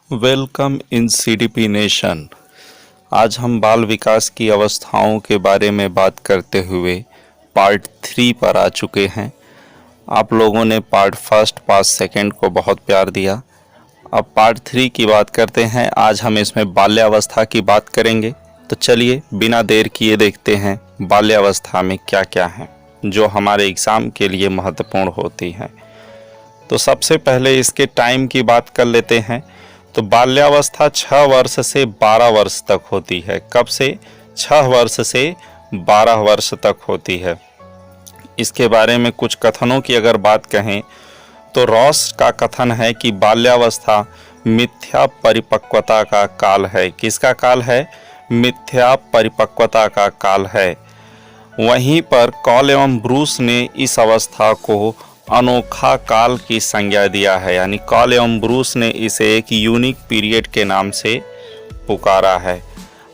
Welcome in CDP nation. आज हम बाल विकास की अवस्थाओं के बारे में बात करते हुए पार्ट 3 पर आ चुके हैं। आप लोगों ने पार्ट फर्स्ट पार्ट सेकंड को बहुत प्यार दिया। अब पार्ट 3 की बात करते हैं। आज हम इसमें बाल्यावस्था की बात करेंगे। तो चलिए बिना देर किए देखते हैं बाल्यावस्था में क्या क्या है जो हमारे एग्ज़ाम के लिए महत्वपूर्ण होती है। तो सबसे पहले इसके टाइम की बात कर लेते हैं। तो बाल्यावस्था 6 वर्ष से 12 वर्ष तक होती है। कब से? 6 वर्ष से 12 वर्ष तक होती है। इसके बारे में कुछ कथनों की अगर बात कहें तो रॉस का कथन है कि बाल्यावस्था मिथ्या परिपक्वता का काल है। किसका काल है? मिथ्या परिपक्वता का काल है। वहीं पर कॉल एवं ब्रूस ने इस अवस्था को अनोखा काल की संज्ञा दिया है, यानी कॉल एवं ब्रूस ने इसे एक यूनिक पीरियड के नाम से पुकारा है।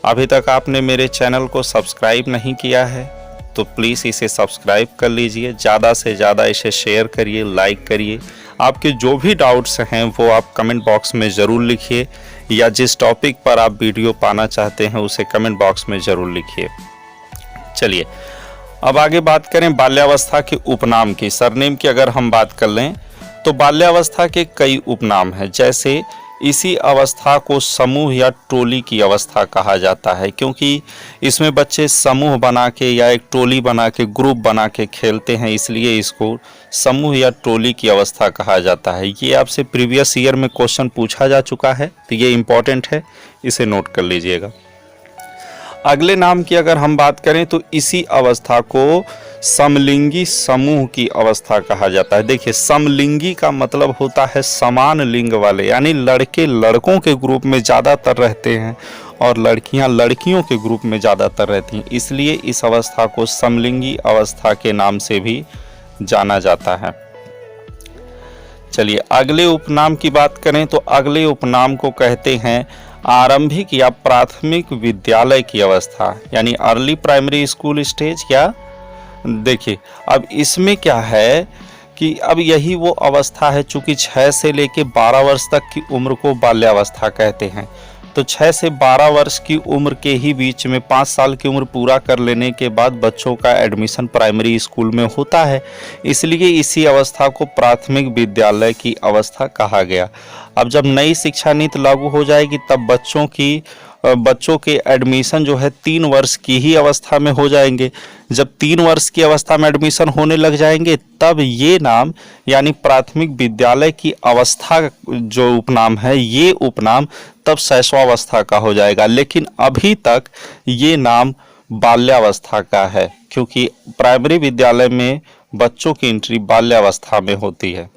अभी तक आपने मेरे चैनल को सब्सक्राइब नहीं किया है तो प्लीज़ इसे सब्सक्राइब कर लीजिए। ज़्यादा से ज़्यादा इसे शेयर करिए, लाइक करिए। आपके जो भी डाउट्स हैं वो आप कमेंट बॉक्स में ज़रूर लिखिए, या जिस टॉपिक पर आप वीडियो पाना चाहते हैं उसे कमेंट बॉक्स में ज़रूर लिखिए। चलिए अब आगे बात करें बाल्यावस्था के उपनाम की। सरनेम की अगर हम बात कर लें तो बाल्यावस्था के कई उपनाम हैं। जैसे इसी अवस्था को समूह या टोली की अवस्था कहा जाता है, क्योंकि इसमें बच्चे समूह बना के या एक टोली बना के ग्रुप बना के खेलते हैं, इसलिए इसको समूह या टोली की अवस्था कहा जाता है। ये आपसे प्रीवियस ईयर में क्वेश्चन पूछा जा चुका है, तो ये इम्पॉर्टेंट है, इसे नोट कर लीजिएगा। अगले नाम की अगर हम बात करें तो इसी अवस्था को समलिंगी समूह की अवस्था कहा जाता है। देखिए, समलिंगी का मतलब होता है समान लिंग वाले, यानी लड़के लड़कों के ग्रुप में ज़्यादातर रहते हैं और लड़कियां लड़कियों के ग्रुप में ज़्यादातर रहती हैं, इसलिए इस अवस्था को समलिंगी अवस्था के नाम से भी जाना जाता है। चलिए अगले उपनाम की बात करें तो अगले उपनाम को कहते हैं आरंभिक या प्राथमिक विद्यालय की अवस्था, यानी अर्ली प्राइमरी स्कूल स्टेज। क्या देखिए, अब इसमें क्या है कि अब यही वो अवस्था है, चूंकि 6 से लेके 12 वर्ष तक की उम्र को बाल्यावस्था कहते हैं। तो 6 से 12 वर्ष की उम्र के ही बीच में 5 साल की उम्र पूरा कर लेने के बाद बच्चों का एडमिशन प्राइमरी स्कूल में होता है, इसलिए इसी अवस्था को प्राथमिक विद्यालय की अवस्था कहा गया। अब जब नई शिक्षा नीति लागू हो जाएगी तब बच्चों के एडमिशन जो है 3 वर्ष की ही अवस्था में हो जाएंगे। जब 3 वर्ष की अवस्था में एडमिशन होने लग जाएंगे तब ये नाम, यानी प्राथमिक विद्यालय की अवस्था जो उपनाम है, ये उपनाम तब शैशवावस्था का हो जाएगा। लेकिन अभी तक ये नाम बाल्यावस्था का है, क्योंकि प्राइमरी विद्यालय में बच्चों की एंट्री बाल्यावस्था में होती है।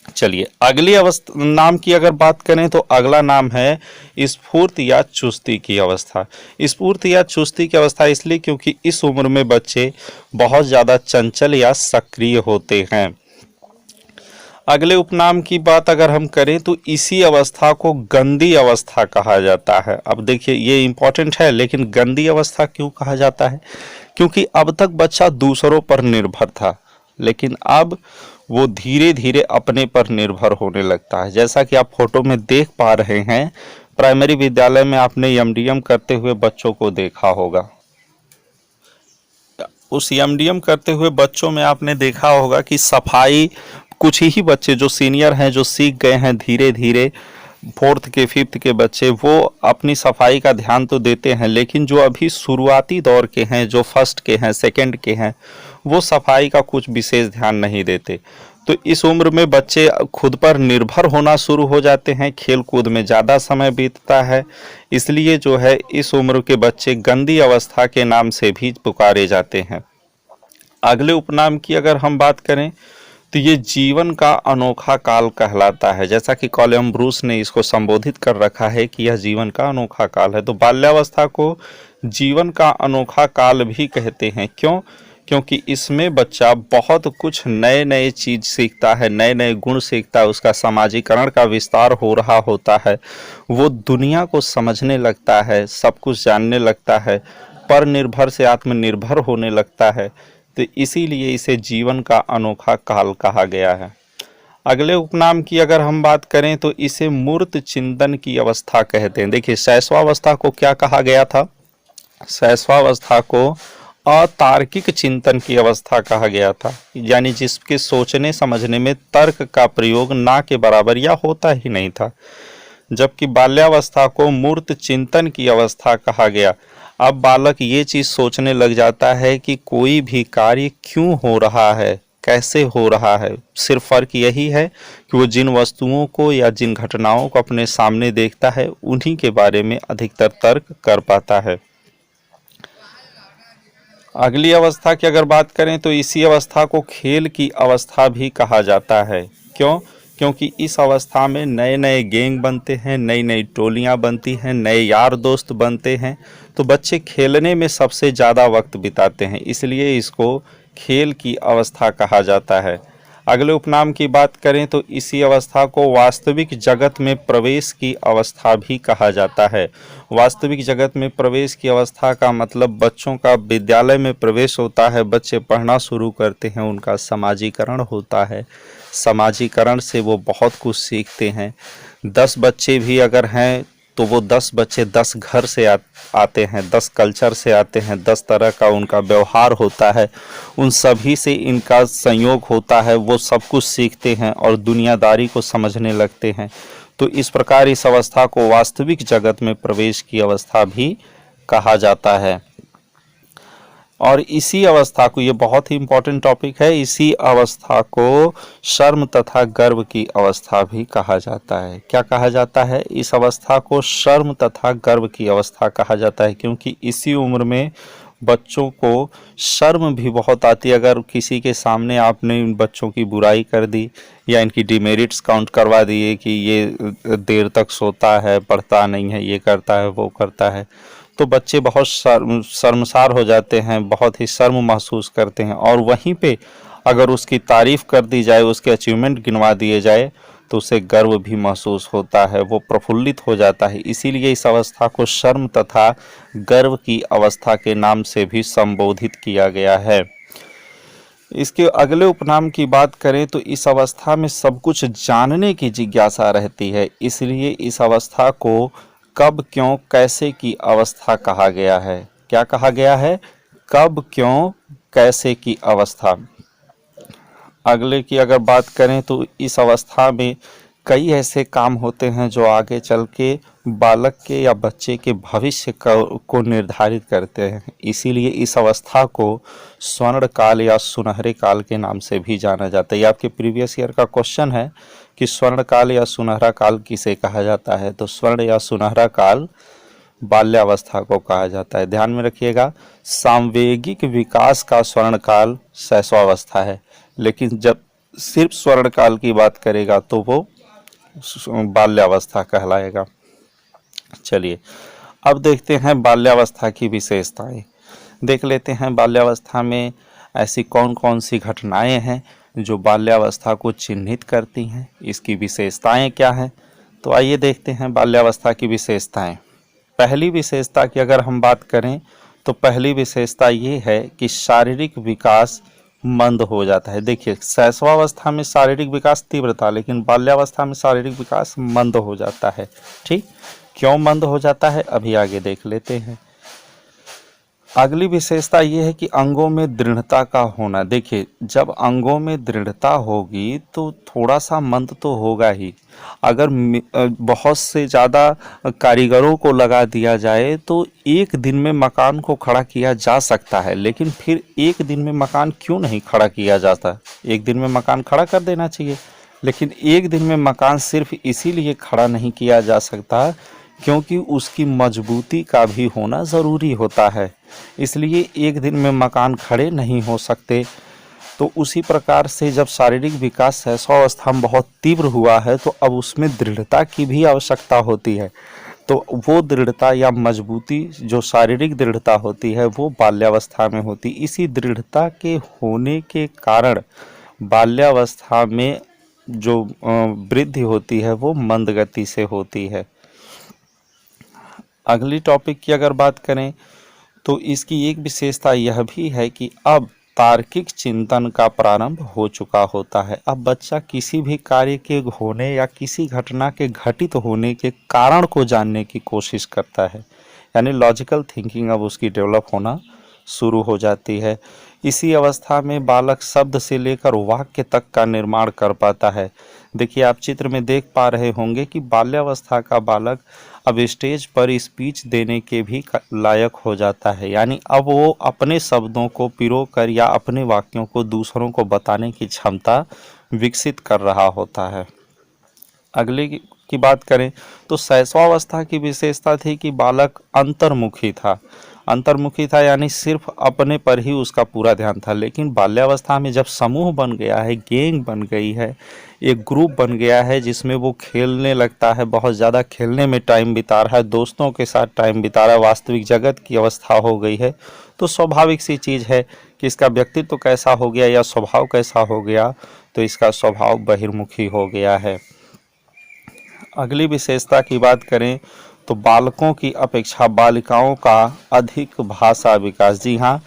चलिए अगली अवस्था नाम की अगर बात करें तो अगला नाम है स्फूर्ति या चुस्ती की अवस्था। स्फूर्ति या चुस्ती की अवस्था इसलिए क्योंकि इस उम्र में बच्चे बहुत ज़्यादा चंचल या सक्रिय होते हैं। अगले उपनाम की बात अगर हम करें तो इसी अवस्था को गंदी अवस्था कहा जाता है। अब देखिए, ये इम्पोर्टेंट है, लेकिन गंदी अवस्था क्यों कहा जाता है? क्योंकि अब तक बच्चा दूसरों पर निर्भर था, लेकिन अब वो धीरे धीरे अपने पर निर्भर होने लगता है। जैसा कि आप फोटो में देख पा रहे हैं, प्राइमरी विद्यालय में आपने एमडीएम करते हुए बच्चों को देखा होगा। उस एमडीएम करते हुए बच्चों में आपने देखा होगा कि सफाई, कुछ ही बच्चे जो सीनियर हैं, जो सीख गए हैं धीरे धीरे, 4th के 5th के बच्चे, वो अपनी सफाई का ध्यान तो देते हैं, लेकिन जो अभी शुरुआती दौर के हैं, जो 1st के हैं, 2nd के हैं, वो सफाई का कुछ विशेष ध्यान नहीं देते। तो इस उम्र में बच्चे खुद पर निर्भर होना शुरू हो जाते हैं, खेल कूद में ज़्यादा समय बीतता है, इसलिए जो है इस उम्र के बच्चे गंदी अवस्था के नाम से भी पुकारे जाते हैं। अगले उपनाम की अगर हम बात करें तो ये जीवन का अनोखा काल कहलाता है। जैसा कि कॉलम ब्रूस ने इसको संबोधित कर रखा है कि यह जीवन का अनोखा काल है, तो बाल्यावस्था को जीवन का अनोखा काल भी कहते हैं। क्यों? क्योंकि इसमें बच्चा बहुत कुछ नए नए चीज़ सीखता है, नए नए गुण सीखता है, उसका समाजीकरण का विस्तार हो रहा होता है, वो दुनिया को समझने लगता है, सब कुछ जानने लगता है, परनिर्भर से आत्मनिर्भर होने लगता है। तो इसीलिए इसे जीवन का अनोखा काल कहा गया है। अगले उपनाम की अगर हम बात करें तो इसे मूर्त चिंतन की अवस्था कहते हैं। देखिए शैशवावस्था को क्या कहा गया था? शैशवावस्था को अतार्किक चिंतन की अवस्था कहा गया था, यानी जिसके सोचने समझने में तर्क का प्रयोग ना के बराबर या होता ही नहीं था। जबकि बाल्यावस्था को मूर्त चिंतन की अवस्था कहा गया। अब बालक ये चीज सोचने लग जाता है कि कोई भी कार्य क्यों हो रहा है, कैसे हो रहा है। सिर्फ फर्क यही है कि वो जिन वस्तुओं को या जिन घटनाओं को अपने सामने देखता है उन्हीं के बारे में अधिकतर तर्क कर पाता है। अगली अवस्था की अगर बात करें तो इसी अवस्था को खेल की अवस्था भी कहा जाता है। क्यों? क्योंकि इस अवस्था में नए नए गैंग बनते हैं, नई नई टोलियां बनती हैं, नए यार दोस्त बनते हैं, तो बच्चे खेलने में सबसे ज़्यादा वक्त बिताते हैं, इसलिए इसको खेल की अवस्था कहा जाता है। अगले उपनाम की बात करें तो इसी अवस्था को वास्तविक जगत में प्रवेश की अवस्था भी कहा जाता है। वास्तविक जगत में प्रवेश की अवस्था का मतलब बच्चों का विद्यालय में प्रवेश होता है, बच्चे पढ़ना शुरू करते हैं, उनका समाजीकरण होता है। समाजीकरण से वो बहुत कुछ सीखते हैं। 10 बच्चे भी अगर हैं तो वो 10 बच्चे 10 घर से आते हैं, 10 कल्चर से आते हैं, 10 तरह का उनका व्यवहार होता है, उन सभी से इनका संयोग होता है, वो सब कुछ सीखते हैं और दुनियादारी को समझने लगते हैं। तो इस प्रकार इस अवस्था को वास्तविक जगत में प्रवेश की अवस्था भी कहा जाता है। और इसी अवस्था को, ये बहुत ही इम्पोर्टेंट टॉपिक है, इसी अवस्था को शर्म तथा गर्व की अवस्था भी कहा जाता है। क्या कहा जाता है? इस अवस्था को शर्म तथा गर्व की अवस्था कहा जाता है, क्योंकि इसी उम्र में बच्चों को शर्म भी बहुत आती है। अगर किसी के सामने आपने इन बच्चों की बुराई कर दी या इनकी डिमेरिट्स काउंट करवा दिए कि ये देर तक सोता है, पढ़ता नहीं है, ये करता है, वो करता है, तो बच्चे बहुत शर्मसार हो जाते हैं, बहुत ही शर्म महसूस करते हैं। और वहीं पे अगर उसकी तारीफ कर दी जाए, उसके अचीवमेंट गिनवा दिए जाए, तो उसे गर्व भी महसूस होता है, वो प्रफुल्लित हो जाता है। इसीलिए इस अवस्था को शर्म तथा गर्व की अवस्था के नाम से भी संबोधित किया गया है। इसके अगले उपनाम की बात करें तो इस अवस्था में सब कुछ जानने की जिज्ञासा रहती है, इसलिए इस अवस्था को कब क्यों कैसे की अवस्था कहा गया है। क्या कहा गया है? कब क्यों कैसे की अवस्था। अगले की अगर बात करें तो इस अवस्था में कई ऐसे काम होते हैं जो आगे चल के बालक के या बच्चे के भविष्य को निर्धारित करते हैं, इसीलिए इस अवस्था को स्वर्ण काल या सुनहरे काल के नाम से भी जाना जाता है। ये आपके प्रीवियस ईयर का क्वेश्चन है कि स्वर्ण काल या सुनहरा काल किसे कहा जाता है, तो स्वर्ण या सुनहरा काल बाल्यावस्था को कहा जाता है। ध्यान में रखिएगा, सांवेगिक विकास का स्वर्ण काल शैशवावस्था है, लेकिन जब सिर्फ स्वर्ण काल की बात करेगा तो वो बाल्यावस्था कहलाएगा। चलिए अब देखते हैं बाल्यावस्था की विशेषताएं। देख लेते हैं बाल्यावस्था में ऐसी कौन कौन सी घटनाएं हैं जो बाल्यावस्था को चिन्हित करती हैं, इसकी विशेषताएं क्या हैं। तो आइए देखते हैं बाल्यावस्था की विशेषताएं। पहली विशेषता की अगर हम बात करें तो पहली विशेषता ये है कि शारीरिक विकास मंद हो जाता है। देखिए शैशवावस्था में शारीरिक विकास तीव्र था, लेकिन बाल्यावस्था में शारीरिक विकास मंद हो जाता है। ठीक, क्यों मंद हो जाता है अभी आगे देख लेते हैं। अगली विशेषता ये है कि अंगों में दृढ़ता का होना। देखिए जब अंगों में दृढ़ता होगी तो थोड़ा सा मंद तो होगा ही। अगर बहुत से ज़्यादा कारीगरों को लगा दिया जाए तो एक दिन में मकान को खड़ा किया जा सकता है, लेकिन फिर एक दिन में मकान क्यों नहीं खड़ा किया जाता? एक दिन में मकान खड़ा कर देना चाहिए, लेकिन एक दिन में मकान सिर्फ इसीलिए खड़ा नहीं किया जा सकता क्योंकि उसकी मजबूती का भी होना ज़रूरी होता है, इसलिए एक दिन में मकान खड़े नहीं हो सकते। तो उसी प्रकार से जब शारीरिक विकास शैशवावस्था में बहुत तीव्र हुआ है तो अब उसमें दृढ़ता की भी आवश्यकता होती है। तो वो दृढ़ता या मजबूती जो शारीरिक दृढ़ता होती है वो बाल्यावस्था में होती। इसी दृढ़ता के होने के कारण बाल्यावस्था में जो वृद्धि होती है वो मंद गति से होती है। अगली टॉपिक की अगर बात करें तो इसकी एक विशेषता यह भी है कि अब तार्किक चिंतन का प्रारंभ हो चुका होता है। अब बच्चा किसी भी कार्य के होने या किसी घटना के घटित होने के कारण को जानने की कोशिश करता है, यानी लॉजिकल थिंकिंग अब उसकी डेवलप होना शुरू हो जाती है। इसी अवस्था में बालक शब्द से लेकर वाक्य तक का निर्माण कर पाता है। देखिए, आप चित्र में देख पा रहे होंगे कि बाल्यावस्था का बालक अब स्टेज पर स्पीच देने के भी लायक हो जाता है, यानी अब वो अपने शब्दों को पिरोकर या अपने वाक्यों को दूसरों को बताने की क्षमता विकसित कर रहा होता है। अगले की बात करें तो शैशवावस्था की विशेषता थी कि बालक अंतर्मुखी था। अंतर्मुखी था यानी सिर्फ अपने पर ही उसका पूरा ध्यान था। लेकिन बाल्यावस्था में जब समूह बन गया है, गैंग बन गई है, एक ग्रुप बन गया है जिसमें वो खेलने लगता है, बहुत ज़्यादा खेलने में टाइम बिता रहा है, दोस्तों के साथ टाइम बिता रहा है, वास्तविक जगत की अवस्था हो गई है, तो स्वाभाविक सी चीज़ है कि इसका व्यक्तित्व कैसा हो गया या स्वभाव कैसा हो गया, तो इसका स्वभाव बहिर्मुखी हो गया है। अगली विशेषता की बात करें तो बालकों की अपेक्षा बालिकाओं का अधिक भाषा विकास। जी हाँ,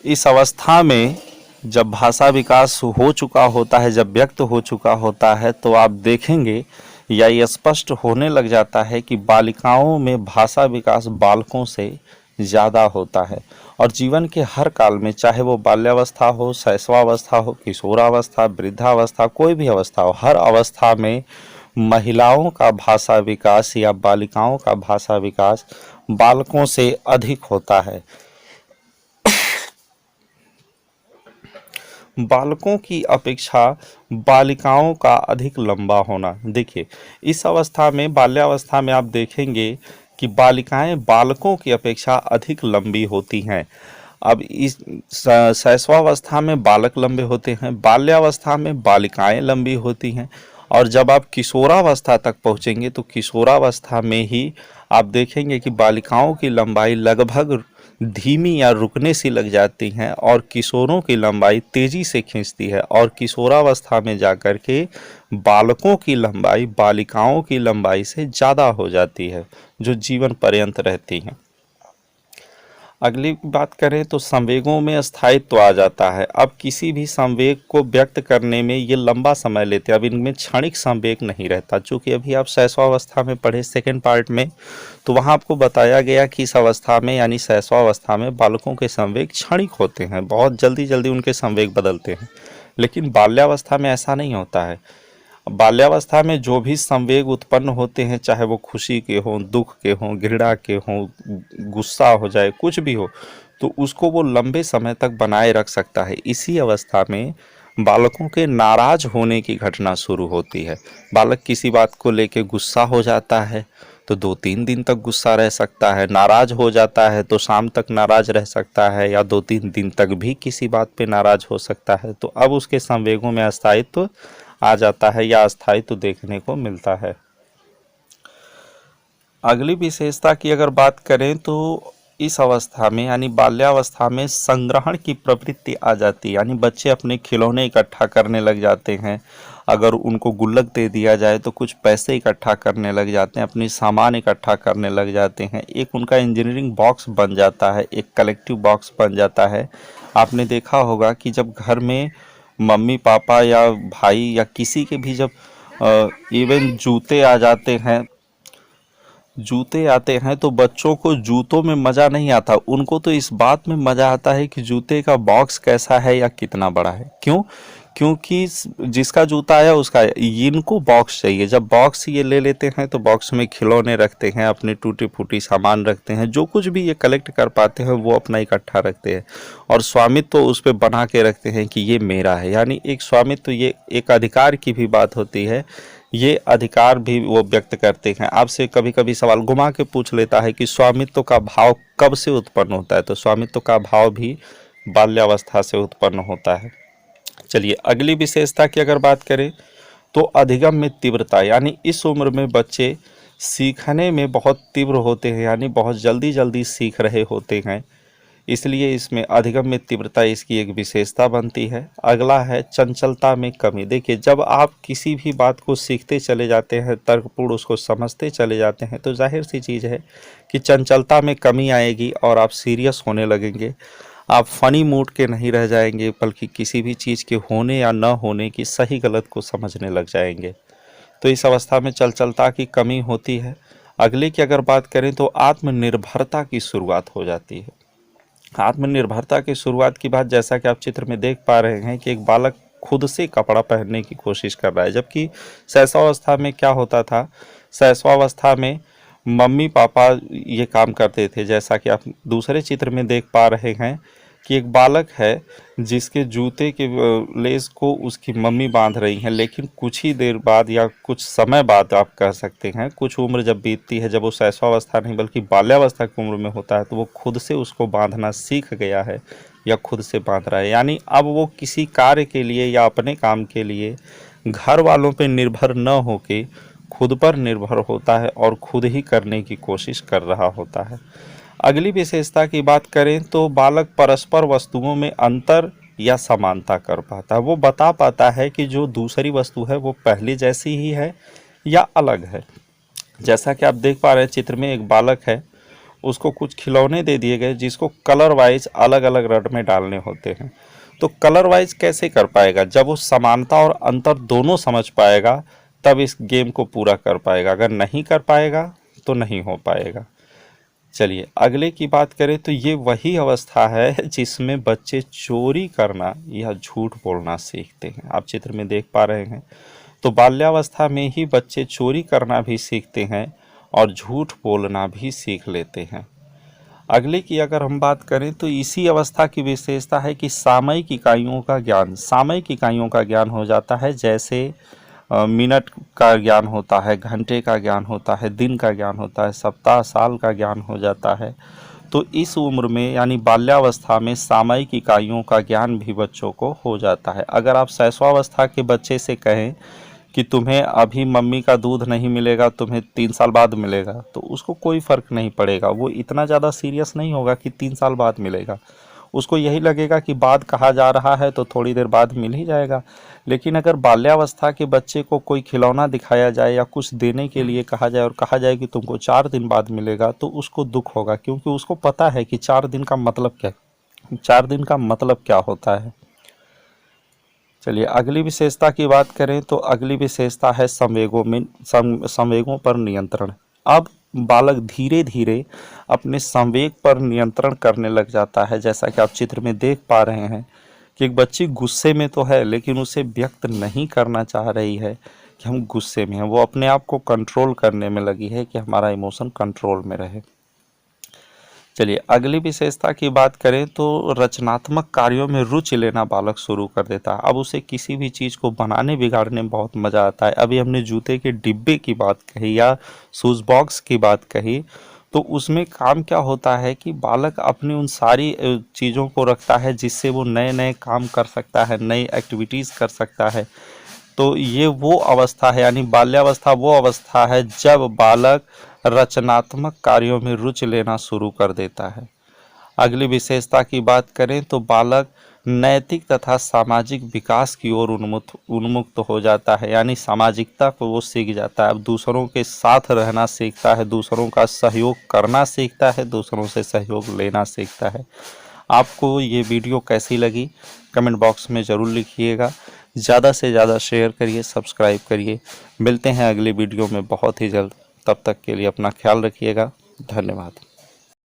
इस अवस्था में जब भाषा विकास हो चुका होता है, जब व्यक्त हो चुका होता है, तो आप देखेंगे या ये स्पष्ट होने लग जाता है कि बालिकाओं में भाषा विकास बालकों से ज़्यादा होता है। और जीवन के हर काल में, चाहे वो बाल्यावस्था हो, शैशवावस्था हो, किशोरावस्था, वृद्धावस्था, कोई भी अवस्था हो, हर अवस्था में महिलाओं का भाषा विकास या बालिकाओं का भाषा विकास बालकों से अधिक होता है। बालकों की अपेक्षा बालिकाओं का अधिक लंबा होना। देखिए, इस अवस्था में, बाल्यावस्था में आप देखेंगे कि बालिकाएं बालकों की अपेक्षा अधिक लंबी होती हैं। अब इस शैशवावस्था में बालक लंबे होते हैं, बाल्यावस्था में बालिकाएं लंबी होती हैं, और जब आप किशोरावस्था तक पहुंचेंगे तो किशोरावस्था में ही आप देखेंगे कि बालिकाओं की लंबाई लगभग धीमी या रुकने सी लग जाती हैं और किशोरों की लंबाई तेजी से खींचती है, और किशोरावस्था में जाकर के बालकों की लंबाई बालिकाओं की लंबाई से ज़्यादा हो जाती है, जो जीवन पर्यंत रहती हैं। अगली बात करें तो संवेगों में स्थायित्व आ जाता है। अब किसी भी संवेग को व्यक्त करने में ये लंबा समय लेते हैं। अब इनमें क्षणिक संवेग नहीं रहता। चूँकि अभी आप शैशवावस्था में पढ़े सेकेंड पार्ट में, तो वहाँ आपको बताया गया कि इस अवस्था में यानी शैशवावस्था में बालकों के संवेग क्षणिक होते हैं, बहुत जल्दी जल्दी उनके संवेग बदलते हैं। लेकिन बाल्यावस्था में ऐसा नहीं होता है। बाल्यावस्था में जो भी संवेग उत्पन्न होते हैं, चाहे वो खुशी के हों, दुख के हों, घृणा के हों, गुस्सा हो जाए, कुछ भी हो, तो उसको वो लंबे समय तक बनाए रख सकता है। इसी अवस्था में बालकों के नाराज होने की घटना शुरू होती है। बालक किसी बात को लेके गुस्सा हो जाता है तो 2-3 दिन तक गुस्सा रह सकता है, नाराज हो जाता है तो शाम तक नाराज रह सकता है, या 2-3 दिन तक भी किसी बात पे नाराज हो सकता है। तो अब उसके संवेगों में अस्थायित्व आ जाता है या अस्थायित्व देखने को मिलता है। अगली विशेषता की अगर बात करें तो इस अवस्था में यानी बाल्यावस्था में संग्रहण की प्रवृत्ति आ जाती है, यानी बच्चे अपने खिलौने इकट्ठा करने लग जाते हैं। अगर उनको गुल्लक दे दिया जाए तो कुछ पैसे इकट्ठा करने लग जाते हैं, अपनी सामान इकट्ठा करने लग जाते हैं। एक उनका इंजीनियरिंग बॉक्स बन जाता है, एक कलेक्टिव बॉक्स बन जाता है। आपने देखा होगा कि जब घर में मम्मी पापा या भाई या किसी के भी जब इवन जूते आ जाते हैं, जूते आते हैं तो बच्चों को जूतों में मज़ा नहीं आता, उनको तो इस बात में मज़ा आता है कि जूते का बॉक्स कैसा है या कितना बड़ा है। क्यों? क्योंकि जिसका जूता आया उसका, इनको बॉक्स चाहिए। जब बॉक्स ये ले लेते हैं तो बॉक्स में खिलौने रखते हैं, अपने टूटी फूटी सामान रखते हैं, जो कुछ भी ये कलेक्ट कर पाते हैं वो अपना इकट्ठा रखते हैं, और स्वामित्व तो उस पर बना के रखते हैं कि ये मेरा है। यानी एक स्वामित्व, ये एक अधिकार की भी बात होती है, ये अधिकार भी वो व्यक्त करते हैं। आपसे कभी कभी सवाल घुमा के पूछ लेता है कि स्वामित्व का भाव कब से उत्पन्न होता है, तो स्वामित्व का भाव भी बाल्यावस्था से उत्पन्न होता है। चलिए, अगली विशेषता की अगर बात करें तो अधिगम में तीव्रता, यानी इस उम्र में बच्चे सीखने में बहुत तीव्र होते हैं, यानी बहुत जल्दी जल्दी सीख रहे होते हैं, इसलिए इसमें अधिगम में तीव्रता इसकी एक विशेषता बनती है। अगला है चंचलता में कमी। देखिए, जब आप किसी भी बात को सीखते चले जाते हैं, तर्कपूर्ण उसको समझते चले जाते हैं, तो जाहिर सी चीज़ है कि चंचलता में कमी आएगी और आप सीरियस होने लगेंगे। आप फनी मूड के नहीं रह जाएंगे, बल्कि किसी भी चीज़ के होने या न होने की सही गलत को समझने लग जाएंगे। तो इस अवस्था में चंचलता की कमी होती है। अगले की अगर बात करें तो आत्मनिर्भरता की शुरुआत हो जाती है। आत्मनिर्भरता की शुरुआत की बात, जैसा कि आप चित्र में देख पा रहे हैं कि एक बालक खुद से कपड़ा पहनने की कोशिश कर रहा है, जबकि शैशवावस्था में क्या होता था, शैशवावस्था में मम्मी पापा ये काम करते थे। जैसा कि आप दूसरे चित्र में देख पा रहे हैं कि एक बालक है जिसके जूते के लेस को उसकी मम्मी बांध रही हैं, लेकिन कुछ ही देर बाद या कुछ समय बाद आप कह सकते हैं, कुछ उम्र जब बीतती है, जब वो शैशवावस्था नहीं बल्कि बाल्यावस्था की उम्र में होता है, तो वो खुद से उसको बांधना सीख गया है या खुद से बांध रहा है। यानी अब वो किसी कार्य के लिए या अपने काम के लिए घर वालों पर निर्भर न होके खुद पर निर्भर होता है और खुद ही करने की कोशिश कर रहा होता है। अगली विशेषता की बात करें तो बालक परस्पर वस्तुओं में अंतर या समानता कर पाता है। वो बता पाता है कि जो दूसरी वस्तु है वो पहले जैसी ही है या अलग है। जैसा कि आप देख पा रहे हैं चित्र में, एक बालक है, उसको कुछ खिलौने दे दिए गए जिसको कलर वाइज अलग अलग रड में डालने होते हैं। तो कलर वाइज कैसे कर पाएगा? जब वो समानता और अंतर दोनों समझ पाएगा तब इस गेम को पूरा कर पाएगा। अगर नहीं कर पाएगा तो नहीं हो पाएगा। चलिए अगले की बात करें तो ये वही अवस्था है जिसमें बच्चे चोरी करना या झूठ बोलना सीखते हैं। आप चित्र में देख पा रहे हैं, तो बाल्यावस्था में ही बच्चे चोरी करना भी सीखते हैं और झूठ बोलना भी सीख लेते हैं। अगले की अगर हम बात करें तो इसी अवस्था की विशेषता है कि सामयिक इकाइयों का ज्ञान, सामयिक इकाइयों का ज्ञान हो जाता है। जैसे मिनट का ज्ञान होता है, घंटे का ज्ञान होता है, दिन का ज्ञान होता है, सप्ताह साल का ज्ञान हो जाता है। तो इस उम्र में यानी बाल्यावस्था में सामयिक इकाइयों का ज्ञान भी बच्चों को हो जाता है। अगर आप शैशवावस्था के बच्चे से कहें कि तुम्हें अभी मम्मी का दूध नहीं मिलेगा, तुम्हें 3 साल बाद मिलेगा, तो उसको कोई फ़र्क नहीं पड़ेगा। वो इतना ज़्यादा सीरियस नहीं होगा कि 3 साल बाद मिलेगा। उसको यही लगेगा कि बाद कहा जा रहा है तो थोड़ी देर बाद मिल ही जाएगा। लेकिन अगर बाल्यावस्था के बच्चे को कोई खिलौना दिखाया जाए या कुछ देने के लिए कहा जाए और कहा जाए कि तुमको 4 दिन बाद मिलेगा, तो उसको दुख होगा, क्योंकि उसको पता है कि 4 दिन का मतलब क्या, 4 दिन का मतलब क्या होता है। चलिए अगली विशेषता की बात करें तो अगली विशेषता है संवेगों पर नियंत्रण। अब बालक धीरे धीरे अपने संवेग पर नियंत्रण करने लग जाता है। जैसा कि आप चित्र में देख पा रहे हैं कि एक बच्ची गुस्से में तो है, लेकिन उसे व्यक्त नहीं करना चाह रही है कि हम गुस्से में हैं। वो अपने आप को कंट्रोल करने में लगी है कि हमारा इमोशन कंट्रोल में रहे। चलिए अगली विशेषता की बात करें तो रचनात्मक कार्यों में रुचि लेना बालक शुरू कर देता है। अब उसे किसी भी चीज़ को बनाने बिगाड़ने में बहुत मज़ा आता है। अभी हमने जूते के डिब्बे की बात कही या शूज़ बॉक्स की बात कही, तो उसमें काम क्या होता है कि बालक अपनी उन सारी चीज़ों को रखता है जिससे वो नए नए काम कर सकता है, नई एक्टिविटीज़ कर सकता है। तो ये वो अवस्था है, यानी बाल्यावस्था वो अवस्था है जब बालक रचनात्मक कार्यों में रुचि लेना शुरू कर देता है। अगली विशेषता की बात करें तो बालक नैतिक तथा सामाजिक विकास की ओर उन्मुक्त हो जाता है, यानी सामाजिकता को वो सीख जाता है। अब दूसरों के साथ रहना सीखता है, दूसरों का सहयोग करना सीखता है, दूसरों से सहयोग लेना सीखता है। आपको ये वीडियो कैसी लगी कमेंट बॉक्स में ज़रूर लिखिएगा। ज़्यादा से ज़्यादा शेयर करिए, सब्सक्राइब करिए। मिलते हैं अगली वीडियो में बहुत ही जल्द। तब तक के लिए अपना ख्याल रखिएगा। धन्यवाद।